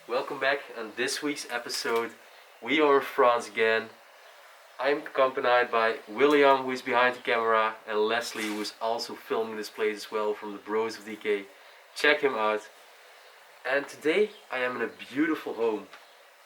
Welcome back. On this week's episode, we are in France again. I'm accompanied by William, who is behind the camera, and Leslie, who is also filming this place as well from the Bros of Decay. Check him out. And today I am in a beautiful home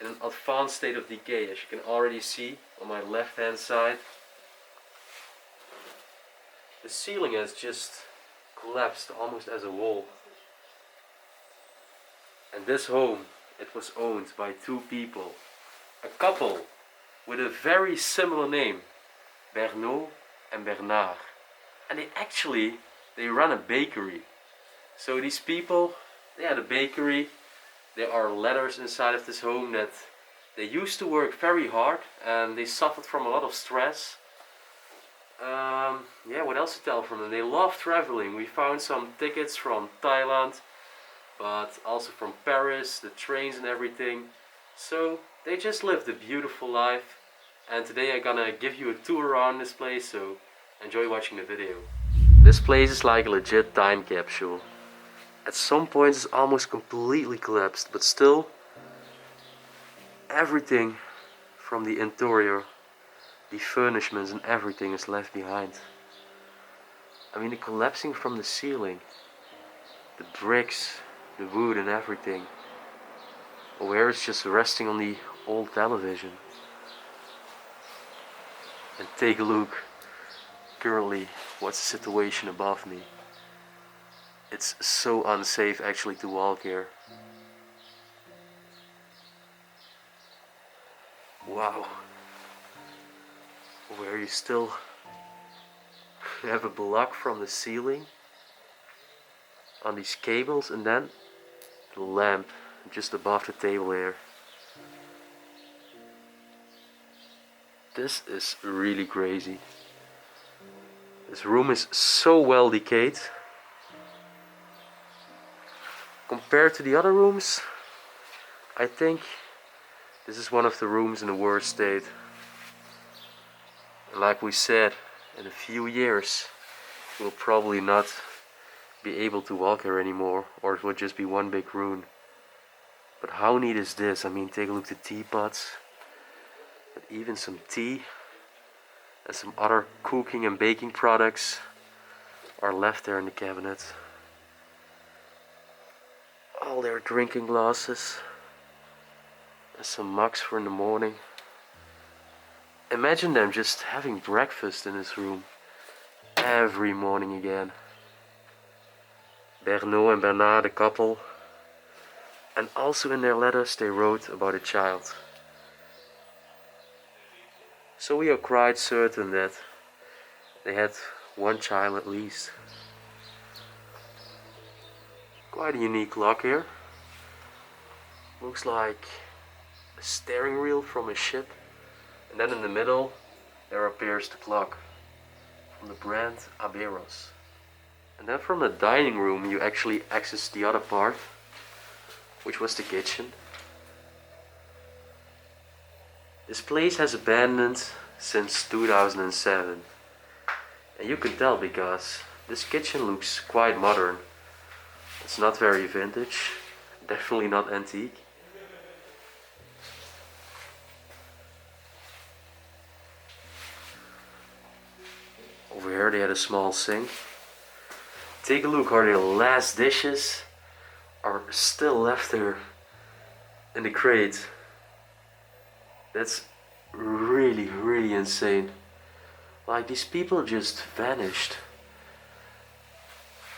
in an advanced state of decay, as you can already see on my left hand side. The ceiling has just collapsed almost as a wall. And this home, it was owned by two people, a couple with a very similar name, Bernard and Bernard. And they run a bakery. So these people, they had a bakery. There are letters inside of this home that they used to work very hard and they suffered from a lot of stress. What else to tell from them? They love traveling. We found some tickets from Thailand, but also from Paris, the trains and everything. So they just lived a beautiful life. And today I'm gonna give you a tour around this place, so enjoy watching the video. This place is like a legit time capsule. At some points it's almost completely collapsed, but still everything from the interior, the furnishments and everything is left behind. I mean, the collapsing from the ceiling, the bricks, the wood and everything. Where it's just resting on the old television. And take a look currently what's the situation above me. It's so unsafe actually to walk here. Wow. Where you still have a block from the ceiling on these cables, and then the lamp just above the table here. This is really crazy. This room is so well decayed. Compared to the other rooms, I think this is one of the rooms in the worst state. And like we said, in a few years we'll probably not be able to walk here anymore, or it will just be one big room. But how neat is this? I mean, take a look at the teapots, and even some tea and some other cooking and baking products are left there in the cabinet. All their drinking glasses and some mugs for in the morning. Imagine them just having breakfast in this room every morning again. Bernard and Bernard, the couple. And also in their letters they wrote about a child. So we are quite certain that they had one child at least. Quite a unique lock here. Looks like a steering wheel from a ship. And then in the middle there appears the clock from the brand Aberos. And then from the dining room you actually access the other part, which was the kitchen. This place has abandoned since 2007. And you can tell because this kitchen looks quite modern. It's not very vintage, definitely not antique. Over here they had a small sink. Take a look how their last dishes are still left there in the crate. That's really insane. Like, these people just vanished.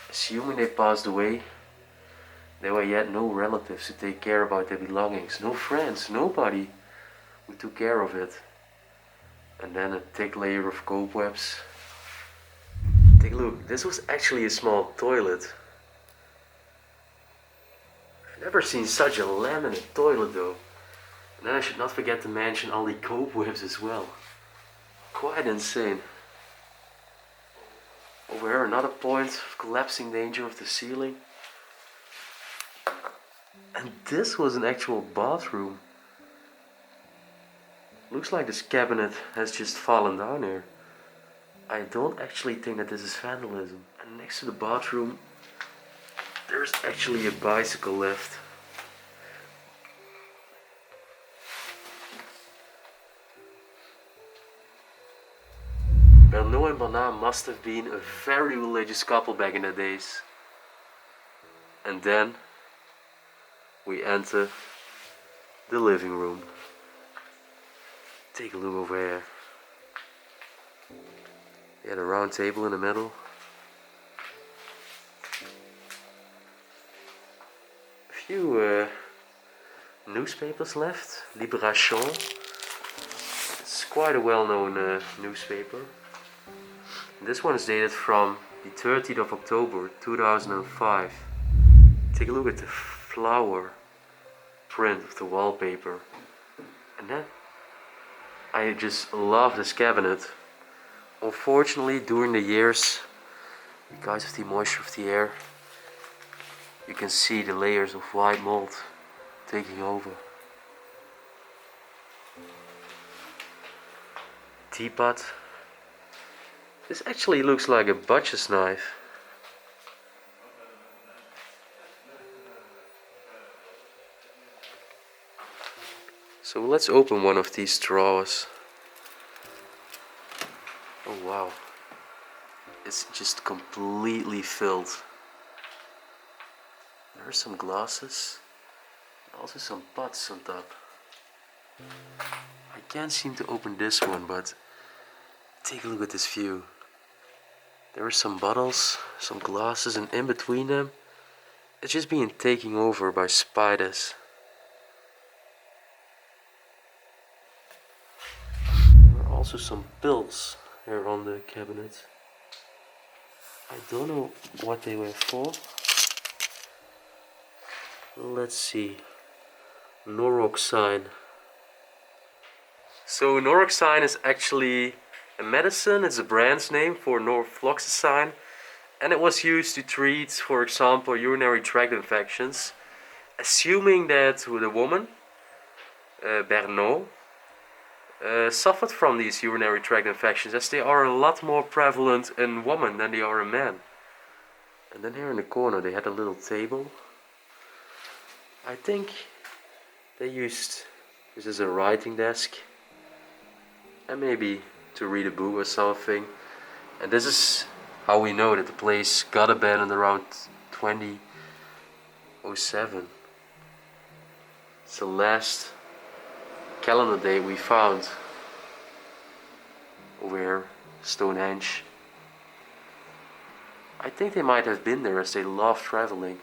Assuming they passed away, there were yet no relatives to take care about their belongings, no friends, nobody who took care of it. And then a thick layer of cobwebs. Take a look, this was actually a small toilet. I've never seen such a laminate toilet though. And then I should not forget to mention all the cobwebs as well. Quite insane. Over here another point of collapsing danger of the ceiling. And this was an actual bathroom. Looks like this cabinet has just fallen down here. I don't actually think that this is vandalism. And next to the bathroom there's actually a bicycle lift. must have been a very religious couple back in the days. And then we enter the living room. Take a look over here. We had a round table in the middle. A few newspapers left. Libération. It's quite a well-known newspaper. This one is dated from the 30th of October 2005. Take a look at the flower print of the wallpaper. And then I just love this cabinet. Unfortunately, during the years, because of the moisture of the air, you can see the layers of white mold taking over. Teapot. This actually looks like a butcher's knife. So let's open one of these drawers. Oh wow. It's just completely filled. There are some glasses. Also some pots on top. I can't seem to open this one, but take a look at this view. There are some bottles, some glasses, and in between them, it's just being taken over by spiders. There are also some pills here on the cabinet. I don't know what they were for. Let's see. Noroxine. So Noroxine is actually a medicine. It's a brand's name for norfloxacin, and it was used to treat, for example, urinary tract infections. Assuming that the woman, Bernot, suffered from these urinary tract infections, as they are a lot more prevalent in women than they are in men. And then here in the corner they had a little table. I think they used this as a writing desk, and maybe to read a book or something. And this is how we know that the place got abandoned around 2007. It's the last calendar day we found over Stonehenge. I think they might have been there, as they love traveling.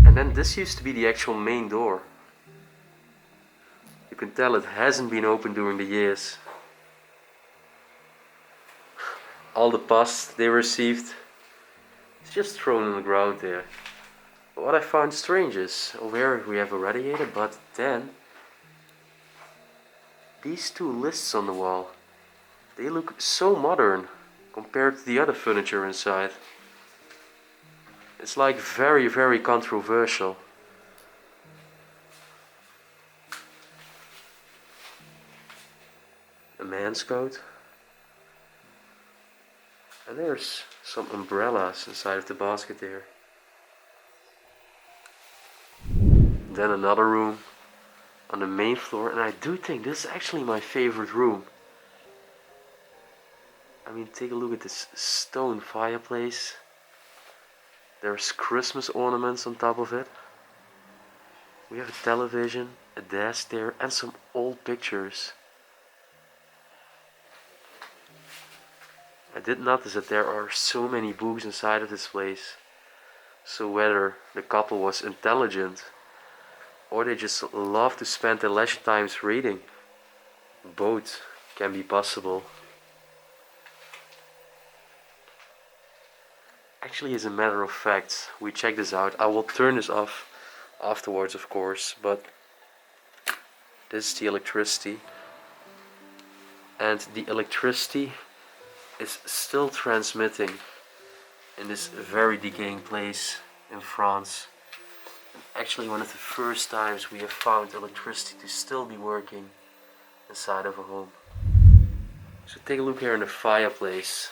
And then this used to be the actual main door. You can tell it hasn't been opened during the years. All the pus they received is just thrown on the ground there. But what I found strange is, over here we have a radiator, but then these two lists on the wall, they look so modern compared to the other furniture inside. It's like very, very controversial. A man's coat. And there's some umbrellas inside of the basket there. Then another room on the main floor, and I do think this is actually my favorite room. I mean, take a look at this stone fireplace. There's Christmas ornaments on top of it. We have a television, a desk there, and some old pictures. I did notice that there are so many books inside of this place. So whether the couple was intelligent or they just love to spend their leisure times reading, both can be possible. Actually, as a matter of fact, we check this out. I will turn this off afterwards, of course, but this is the electricity. And the electricity is still transmitting in this very decaying place in France. Actually, one of the first times we have found electricity to still be working inside of a home. So take a look here in the fireplace.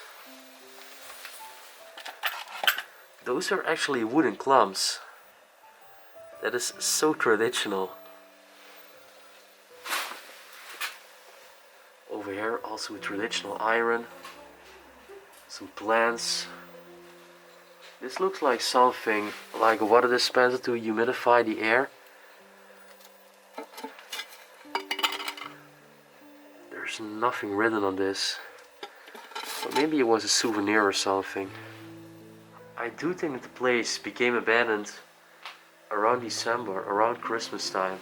Those are actually wooden clumps. That is so traditional. Over here Also a traditional iron. Some plants. This looks like something like a water dispenser to humidify the air. There's nothing written on this. But maybe it was a souvenir or something. I do think that the place became abandoned around December, around Christmas time.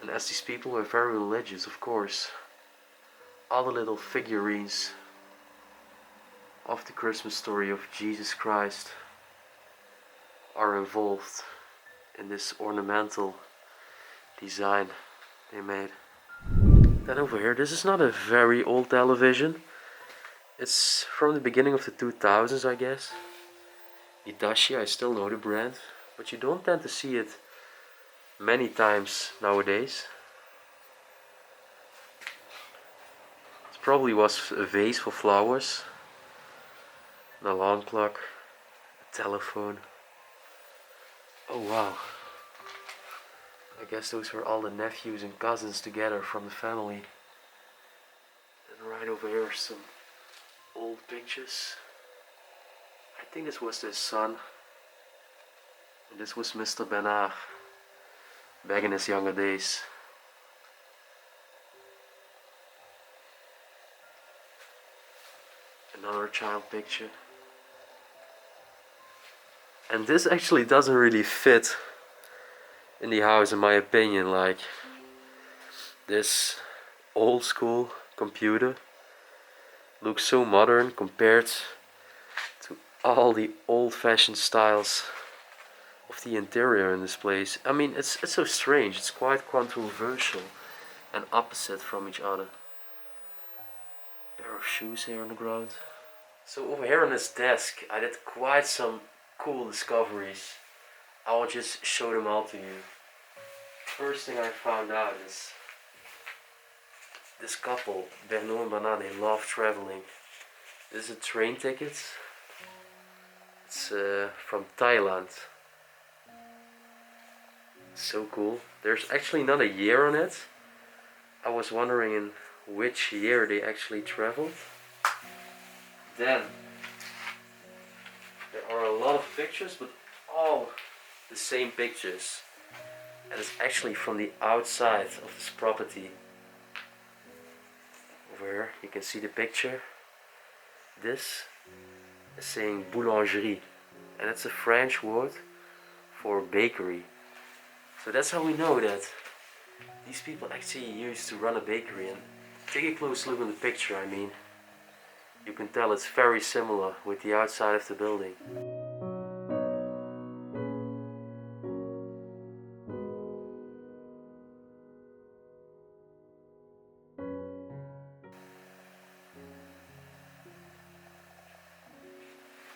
And as these people were very religious, of course, all the little figurines of the Christmas story of Jesus Christ are involved in this ornamental design they made. Then over here, this is not a very old television. It's from the beginning of the 2000s, I guess. Hitachi, I still know the brand, but you don't tend to see it many times nowadays. It probably was a vase for flowers, an alarm clock, a telephone. Oh wow. I guess those were all the nephews and cousins together from the family. And right over here some old pictures. I think this was their son. And this was Mr. Bernard back in his younger days. Another child picture. And this actually doesn't really fit in the house in my opinion. Like this old school computer looks so modern compared to all the old-fashioned styles of the interior in this place. I mean, it's so strange. It's quite controversial and opposite from each other. Pair of shoes here on the ground. So over here on this desk, I did quite some cool discoveries. I will just show them all to you. First thing I found out is this couple, Bernard and Bernard, they love traveling. This is a train ticket. It's from Thailand. So cool. There's actually not a year on it. I was wondering in which year they actually traveled. Then there are a lot of pictures, but all the same pictures. And it's actually from the outside of this property. Over here you can see the picture. This is saying boulangerie, and it's a French word for bakery. So that's how we know that these people actually used to run a bakery. And take a close look at the picture, I mean. You can tell it's very similar with the outside of the building.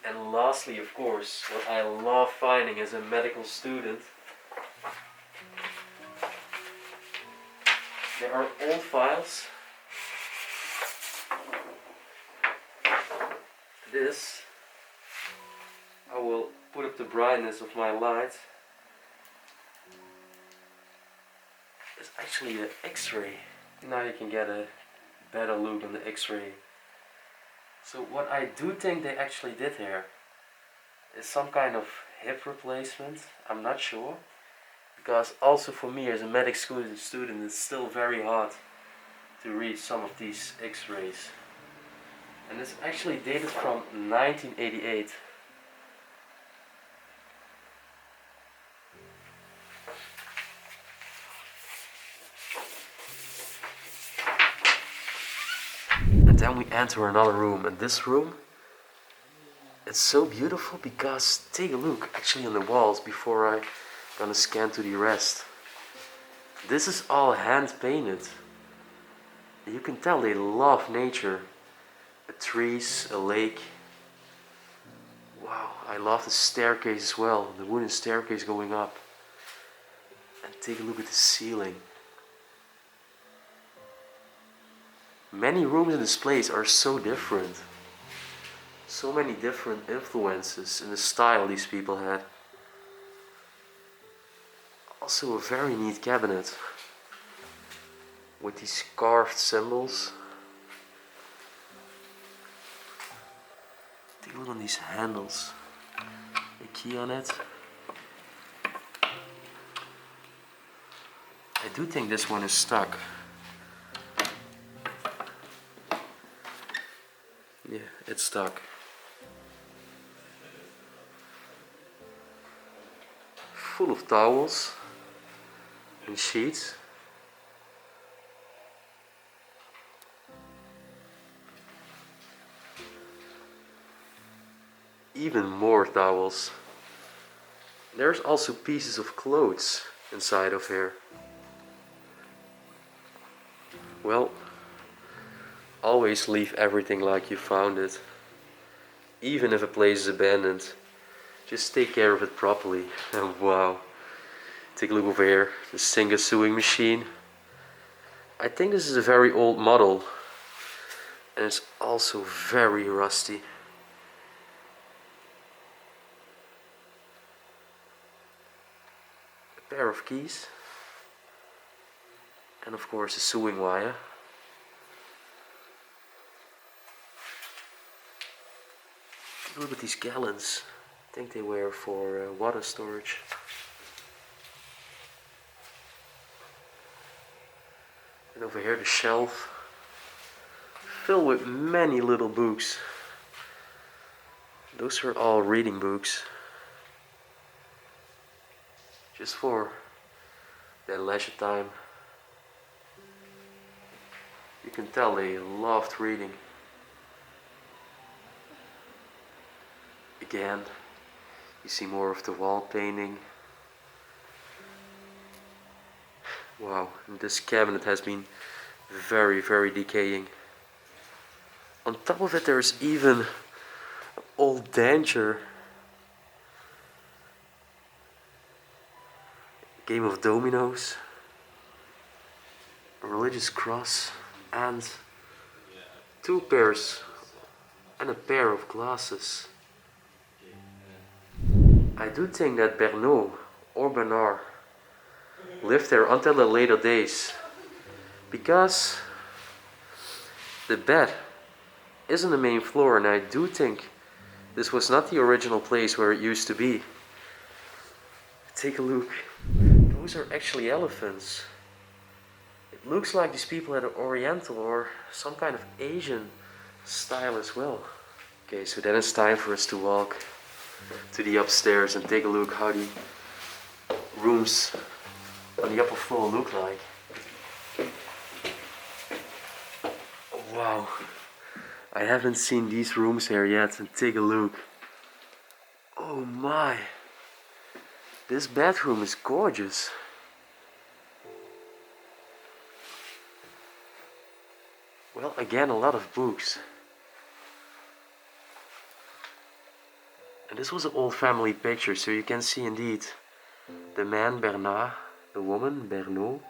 And lastly, of course, what I love finding as a medical student, there are old files. This, I will put up the brightness of my light. It's actually an X-ray. Now you can get a better look on the X-ray. So what I do think they actually did here is some kind of hip replacement. I'm not sure. Because also for me as a medic student, it's still very hard to read some of these X-rays. And it's actually dated from 1988. And then we enter another room, and this room, it's so beautiful because take a look actually on the walls before I'm gonna scan to the rest. This is all hand painted. You can tell they love nature. The trees, a lake. Wow, I love the staircase as well, the wooden staircase going up. And take a look at the ceiling. Many rooms in this place are so different. So many different influences in the style these people had. Also a very neat cabinet with these carved symbols. Take a look on these handles. A key on it. I do think this one is stuck. Yeah, it's stuck. Full of towels and sheets. Even more towels. There's also pieces of clothes inside of here. Well, always leave everything like you found it. Even if a place is abandoned, just take care of it properly. And wow, take a look over here, the Singer sewing machine. I think this is a very old model, and it's also very rusty. A pair of keys, and of course a sewing wire. Look at these gallons. I think they were for water storage. And over here the shelf, filled with many little books. Those are all reading books. Just for their leisure time. You can tell they loved reading. Again, you see more of the wall painting. Wow, and this cabinet has been very, very decaying. On top of it there's even an old denture. Game of dominoes. A religious cross. And two pairs and a pair of glasses. I do think that Bernard or Bernard lived there until the later days, because the bed is on the main floor, and I do think this was not the original place where it used to be. Take a look. Those are actually elephants. It looks like these people had an Oriental or some kind of Asian style as well. Okay, so then it's time for us to walk to the upstairs and take a look how the rooms on the upper floor look like. Wow, I haven't seen these rooms here yet, and take a look. Oh my, this bathroom is gorgeous. Well, again, a lot of books. And this was an old family picture, so you can see indeed the man Bernard, the woman Bernard,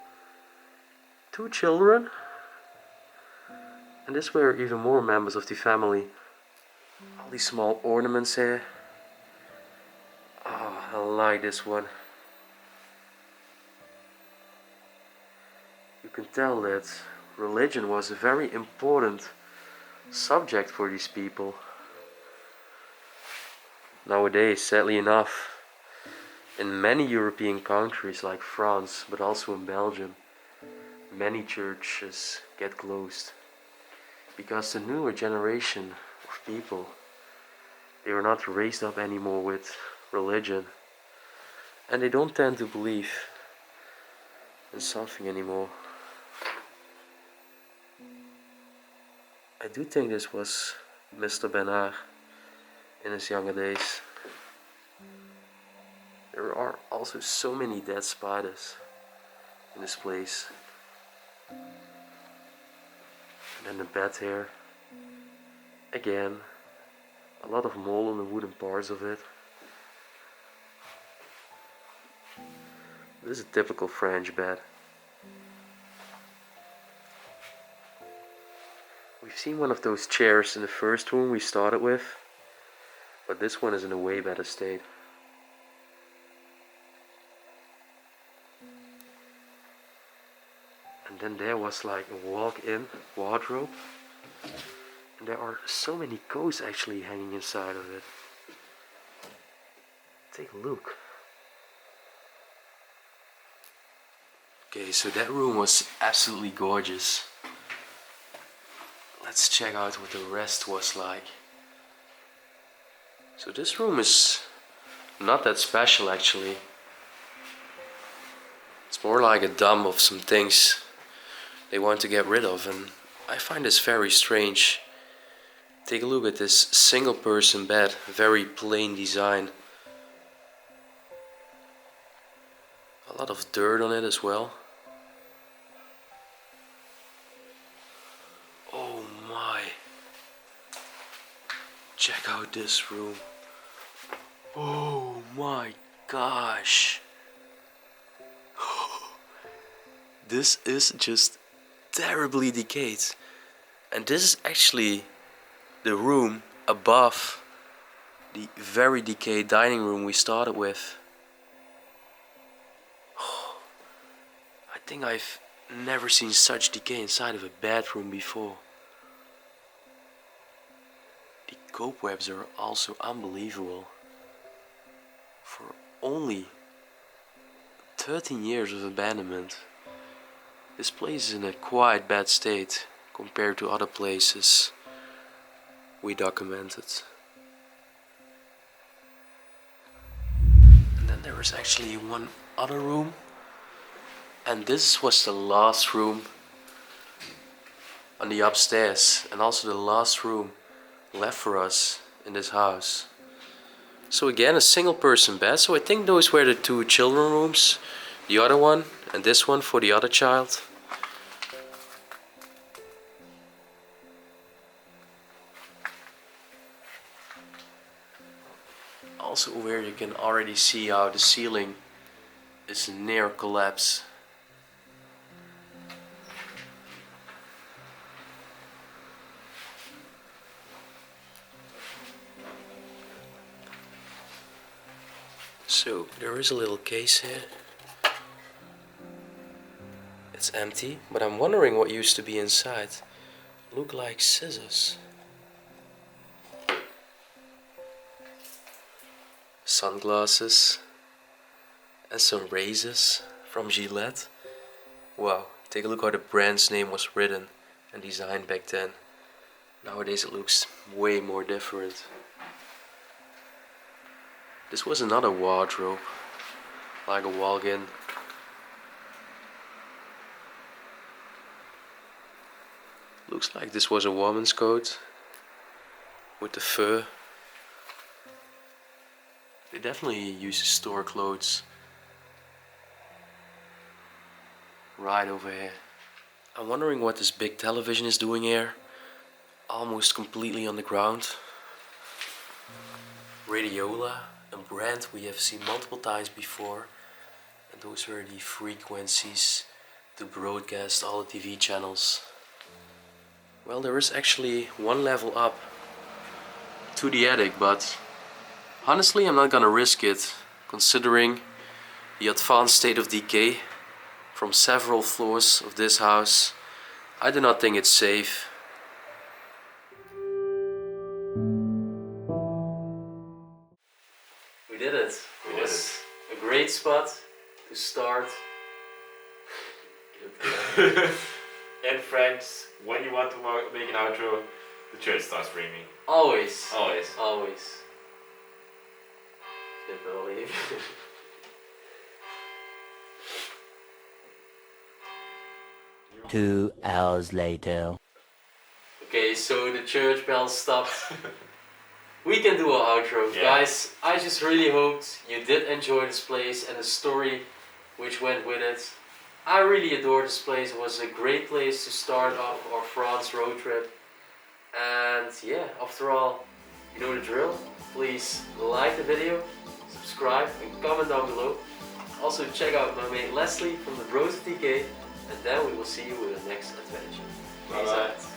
two children, and this were even more members of the family. All these small ornaments here. Oh, I like this one. You can tell that religion was a very important subject for these people. Nowadays, sadly enough, in many European countries like France, but also in Belgium, many churches get closed because the newer generation of people, they are not raised up anymore with religion, and they don't tend to believe in something anymore. I do think this was Mr. Bernard in his younger days. There are also so many dead spiders in this place. And then the bed here. Again, a lot of mold on the wooden parts of it. This is a typical French bed. We've seen one of those chairs in the first room we started with, but this one is in a way better state. And then there was like a walk-in wardrobe. And there are so many coats actually hanging inside of it. Take a look. Okay, so that room was absolutely gorgeous. Let's check out what the rest was like. So this room is not that special actually. It's more like a dump of some things they want to get rid of, and I find this very strange. Take a look at this single person bed, very plain design. A lot of dirt on it as well. Oh my. Check out this room. Oh my gosh. This is just terribly decayed. And this is actually the room above the very decayed dining room we started with. I think I've never seen such decay inside of a bedroom before. The cobwebs are also unbelievable. For only 13 years of abandonment, this place is in a quite bad state compared to other places we documented. And then there was actually one other room, and this was the last room on the upstairs, and also the last room left for us in this house. So again, a single person bed. So I think those were the two children rooms, the other one and this one for the other child. Also where you can already see how the ceiling is near collapse. So there is a little case here. It's empty, but I'm wondering what used to be inside. Look like scissors. Sunglasses and some razors from Gillette. Wow, take a look how the brand's name was written and designed back then. Nowadays it looks way more different. This was another wardrobe, like a walk-in. Looks like this was a woman's coat with the fur. They definitely used to store clothes right over here. I'm wondering what this big television is doing here, almost completely on the ground. Radiola, a brand we have seen multiple times before, and those were the frequencies to broadcast all the TV channels. Well, there is actually one level up to the attic, but honestly I'm not gonna risk it, considering the advanced state of decay from several floors of this house. I do not think it's safe. We did it. It was a great spot to start. And friends, when you want to make an outro, the church starts ringing. Always. Always. Always. Can't believe. 2 hours later. Okay, so the church bell stopped. We can do our outro. Yeah. Guys, I just really hoped you did enjoy this place and the story which went with it. I really adore this place. It was a great place to start off our France road trip. And yeah, after all, you know the drill. Please like the video, subscribe and comment down below. Also check out my mate Leslie from the Bros of DK, and then we will see you with the next adventure. Peace out.